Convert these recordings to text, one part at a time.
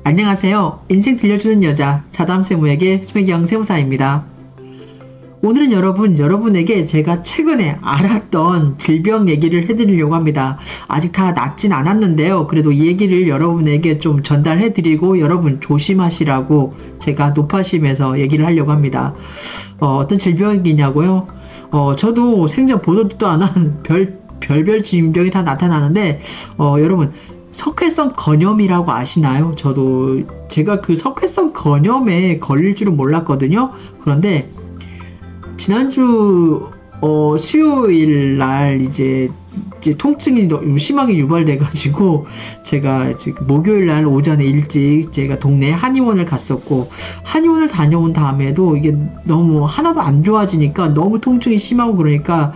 안녕하세요. 인생 들려주는 여자 자담세무에게 손혜경 세무사입니다. 오늘은 여러분에게 제가 최근에 알았던 질병 얘기를 해드리려고 합니다. 아직 다 낫진 않았는데요. 그래도 이 얘기를 여러분에게 좀 전달해드리고 여러분 조심하시라고 제가 높아심에서 얘기를 하려고 합니다. 어떤 질병이냐고요? 저도 생전 보도도 안 한 별별 질병이 다 나타나는데 여러분 석회성 건염이라고 아시나요? 제가 그 석회성 건염에 걸릴 줄은 몰랐거든요. 그런데 지난주 수요일 날 이제 통증이 너무 심하게 유발돼가지고 제가 지금 목요일 날 오전에 일찍 제가 동네 한의원을 갔었고, 한의원을 다녀온 다음에도 이게 너무 하나도 안 좋아지니까 너무 통증이 심하고 그러니까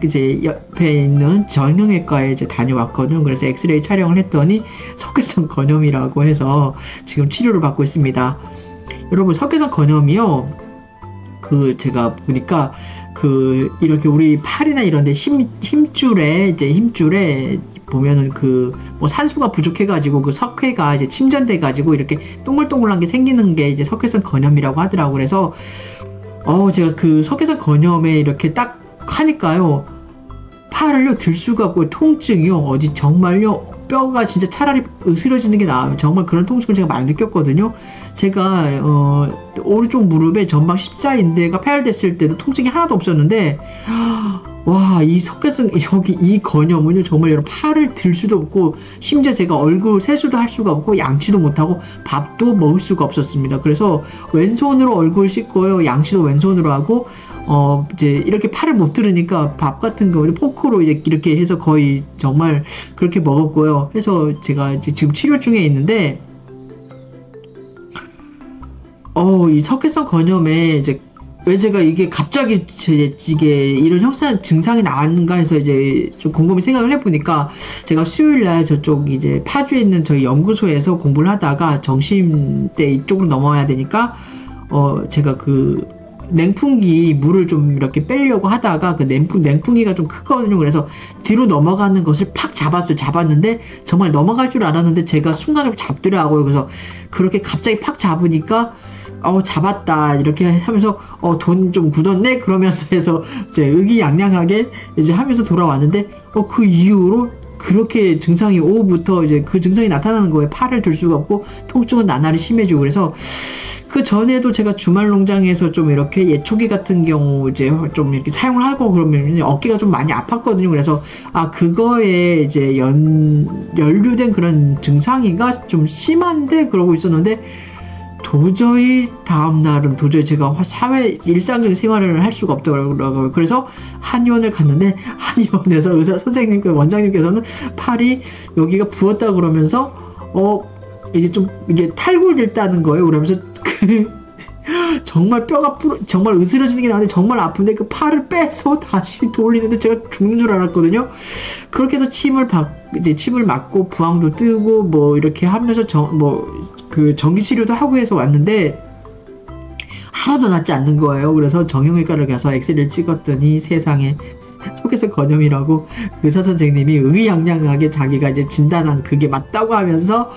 이제 옆에 있는 정형외과에 이제 다녀왔거든요. 그래서 엑스레이 촬영을 했더니 석회성 건염이라고 해서 지금 치료를 받고 있습니다. 여러분, 석회성 건염이요, 제가 보니까 이렇게 우리 팔이나 이런데 힘줄에 보면은 뭐 산소가 부족해가지고 그 석회가 이제 침전돼가지고 이렇게 동글동글한 게 생기는 게 이제 석회성 건염이라고 하더라고. 그래서 제가 그 석회성 건염에 이렇게 딱 하니까요, 팔을요 들 수가 없고 통증이요, 정말요 뼈가 진짜 차라리 으스러지는 게 나아요. 정말 그런 통증을 제가 많이 느꼈거든요. 제가 오른쪽 무릎에 전방 십자인대가 파열됐을 때도 통증이 하나도 없었는데, 와, 이 석회성 이 건염은요 정말 여러분 팔을 들 수도 없고, 심지어 제가 얼굴 세수도 할 수가 없고 양치도 못하고 밥도 먹을 수가 없었습니다. 그래서 왼손으로 얼굴 씻고요, 양치도 왼손으로 하고, 이제 이렇게 팔을 못 들으니까 밥 같은 경우는 포크로 이렇게 해서 거의 정말 그렇게 먹었고요. 해서 제가 이제 지금 치료 중에 있는데, 이 석회성 건염에 왜 제가 이게 갑자기 이게 이런 증상이 나왔는가 해서 이제 좀 곰곰이 생각을 해보니까, 제가 수요일날 저쪽 이제 파주에 있는 저희 연구소에서 공부를 하다가 정시대 이쪽으로 넘어와야 되니까, 제가 냉풍기 물을 좀 이렇게 빼려고 하다가 냉풍기가 좀 크거든요. 그래서 뒤로 넘어가는 것을 팍 잡았는데 정말 넘어갈 줄 알았는데 제가 순간적으로 잡더라고요. 그래서 그렇게 갑자기 팍 잡으니까 잡았다 이렇게 하면서 돈 좀 굳었네 그러면서 해서 이제 의기양양하게 이제 하면서 돌아왔는데, 그 이후로 그렇게 증상이 오후부터 이제 그 증상이 나타나는 거예요. 팔을 들 수가 없고 통증은 나날이 심해지고. 그래서 그 전에도 제가 주말 농장에서 좀 이렇게 예초기 같은 경우 이제 좀 이렇게 사용을 하고 그러면 어깨가 좀 많이 아팠거든요. 그래서 그거에 이제 연루된 그런 증상이가 좀 심한데 그러고 있었는데, 도저히 다음날은 제가 일상적인 생활을 할 수가 없더라고요. 그래서 한의원을 갔는데, 한의원에서 의사 선생님과 원장님께서는 팔이 여기가 부었다 그러면서 이제 좀 이게 탈골됐다는 거예요. 그러면서 정말 뼈가 정말 으스러지는 게 나는데 정말 아픈데 그 팔을 빼서 다시 돌리는데 제가 죽는 줄 알았거든요. 그렇게 해서 침을 맞고 부항도 뜨고 뭐 이렇게 하면서 전기 치료도 하고 해서 왔는데 하나도 낫지 않는 거예요. 그래서 정형외과를 가서 엑스레이를 찍었더니 세상에 석회성 건염이라고 의사 선생님이 의기양양하게 자기가 이제 진단한 그게 맞다고 하면서,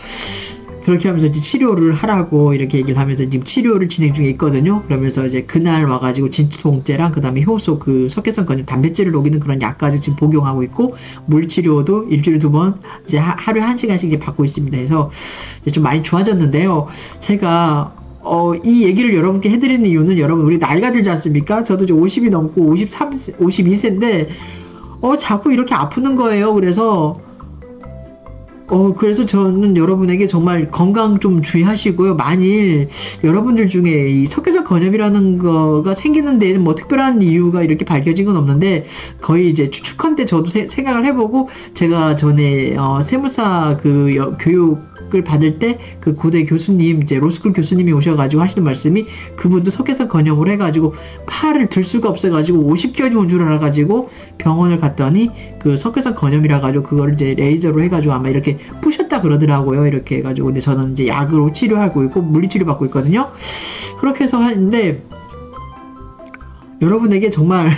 그렇게 하면서 이제 치료를 하라고 이렇게 얘기를 하면서 지금 치료를 진행 중에 있거든요. 그러면서 이제 그날 와가지고 진통제랑 그 다음에 효소 석회성 건염 단백질을 녹이는 그런 약까지 지금 복용하고 있고, 물치료도 일주일에 2번 이제 하루에 1시간씩 이제 받고 있습니다. 그래서 이제 좀 많이 좋아졌는데요. 제가 이 얘기를 여러분께 해드리는 이유는, 여러분 우리 나이가 들지 않습니까? 저도 이제 50이 넘고 52세인데 자꾸 이렇게 아프는 거예요. 그래서 저는 여러분에게 정말 건강 좀 주의하시고요. 만일 여러분들 중에 이 석회성 건염이라는 거가 생기는 데에는 뭐 특별한 이유가 이렇게 밝혀진 건 없는데, 거의 이제 추측한데 저도 생각을 해보고, 제가 전에 세무사 교육을 받을 때 그 고대 교수님, 이제 로스쿨 교수님이 오셔가지고 하시는 말씀이, 그분도 석회성 건염으로 해가지고 팔을 들 수가 없어가지고 50견이 온 줄 알아가지고 병원을 갔더니 그 석회성 건염이라 가지고 그거를 이제 레이저로 해가지고 아마 이렇게 부셨다 그러더라고요. 이렇게 해가지고. 근데 저는 이제 약으로 치료하고 있고 물리치료 받고 있거든요. 그렇게 해서 하는데, 여러분에게 정말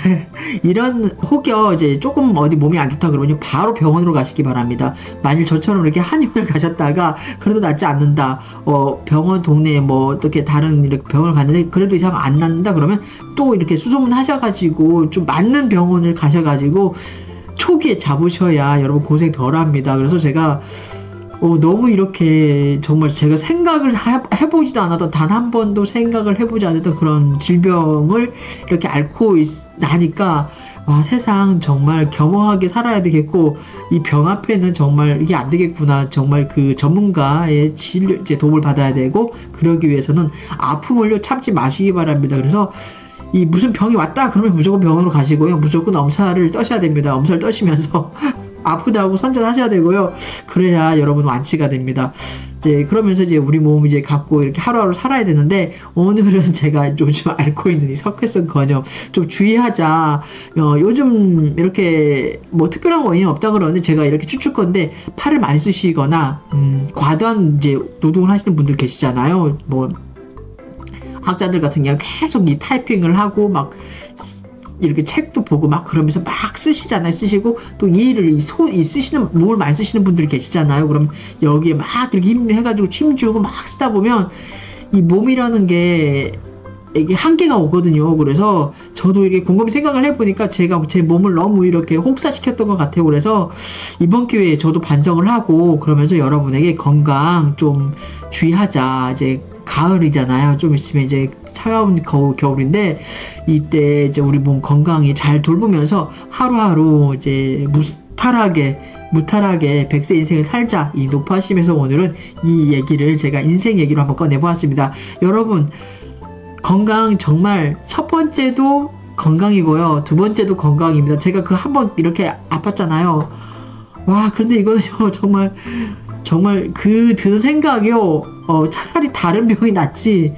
이런 혹여 이제 조금 어디 몸이 안 좋다 그러면 바로 병원으로 가시기 바랍니다. 만일 저처럼 이렇게 한의원을 가셨다가 그래도 낫지 않는다, 병원 동네에 뭐 어떻게 다른 이렇게 병원을 갔는데 그래도 이상 안 낫는다 그러면 또 이렇게 수소문 하셔가지고 좀 맞는 병원을 가셔가지고 초기에 잡으셔야 여러분 고생 덜 합니다. 그래서 제가 너무 이렇게 정말 제가 생각을 해보지도 않았던, 단 한 번도 생각을 해보지 않았던 그런 질병을 이렇게 앓고 나니까 와, 세상 정말 겸허하게 살아야 되겠고 이 병 앞에는 정말 이게 안 되겠구나, 정말 그 전문가의 이제 도움을 받아야 되고, 그러기 위해서는 아픔을요 참지 마시기 바랍니다. 그래서 이 무슨 병이 왔다 그러면 무조건 병원으로 가시고요, 무조건 엄살을 떠셔야 됩니다. 엄살 떠시면서 아프다고 선전하셔야 되고요. 그래야 여러분 완치가 됩니다. 이제 그러면서 이제 우리 몸 이제 갖고 이렇게 하루하루 살아야 되는데, 오늘은 제가 요즘 앓고 있는 이 석회성 건염 좀 주의하자. 요즘 이렇게 뭐 특별한 원인이 없다 그러는데 제가 이렇게 추측건데, 팔을 많이 쓰시거나 과도한 이제 노동을 하시는 분들 계시잖아요. 뭐 학자들 같은 경우 계속 이 타이핑을 하고 막 이렇게 책도 보고 막 그러면서 막 쓰시잖아요. 쓰시고 또 이 일을 쓰시는, 몸을 많이 쓰시는 분들이 계시잖아요. 그럼 여기에 막 이렇게 힘해가지고 힘주고 막 쓰다 보면 이 몸이라는 게 이게 한계가 오거든요. 그래서 저도 이게 곰곰이 생각을 해보니까 제가 제 몸을 너무 이렇게 혹사시켰던 것 같아요. 그래서 이번 기회에 저도 반성을 하고, 그러면서 여러분에게 건강 좀 주의하자. 이제 가을이잖아요. 좀 있으면 이제 차가운 겨울인데, 이때 이제 우리 몸 건강히 잘 돌보면서 하루하루 이제 무탈하게 100세 인생을 살자, 이 노파심에서 오늘은 이 얘기를 제가 인생 얘기로 한번 꺼내보았습니다. 여러분, 건강 정말 첫 번째도 건강이고요, 두 번째도 건강입니다. 제가 그 한 번 이렇게 아팠잖아요. 와, 그런데 이거는요 정말 그 드는 생각이요, 차라리 다른 병이 낫지,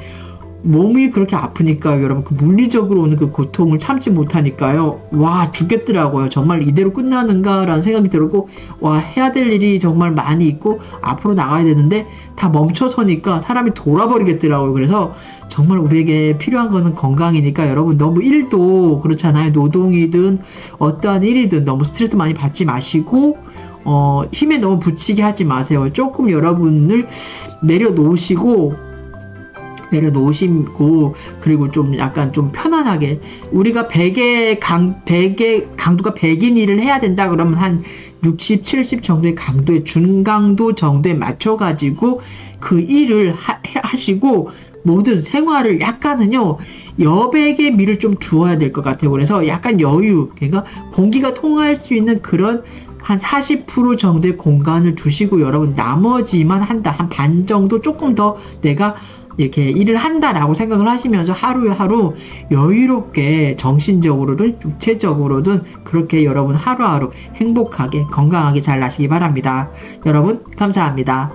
몸이 그렇게 아프니까요, 여러분. 그 물리적으로 오는 그 고통을 참지 못하니까요, 와, 죽겠더라고요. 정말 이대로 끝나는가라는 생각이 들고, 와, 해야 될 일이 정말 많이 있고 앞으로 나가야 되는데 다 멈춰서니까 사람이 돌아버리겠더라고요. 그래서 정말 우리에게 필요한 거는 건강이니까 여러분, 너무 일도 그렇잖아요. 노동이든 어떠한 일이든 너무 스트레스 많이 받지 마시고, 힘에 너무 붙이게 하지 마세요. 조금 여러분을 내려놓으시고, 그리고 좀 약간 좀 편안하게, 우리가 100의 강도가 100인 일을 해야 된다 그러면 한 60, 70 정도의 강도의 중강도 정도에 맞춰가지고 그 일을 하시고, 모든 생활을 약간은요 여백의 미를 좀 주어야 될 것 같아요. 그래서 약간 여유, 그러니까 공기가 통할 수 있는 그런 한 40% 정도의 공간을 두시고, 여러분 나머지만 한다, 한 반 정도 조금 더 내가 이렇게 일을 한다라고 생각을 하시면서 하루하루 여유롭게 정신적으로든 육체적으로든 그렇게 여러분 하루하루 행복하게 건강하게 잘 나시기 바랍니다. 여러분 감사합니다.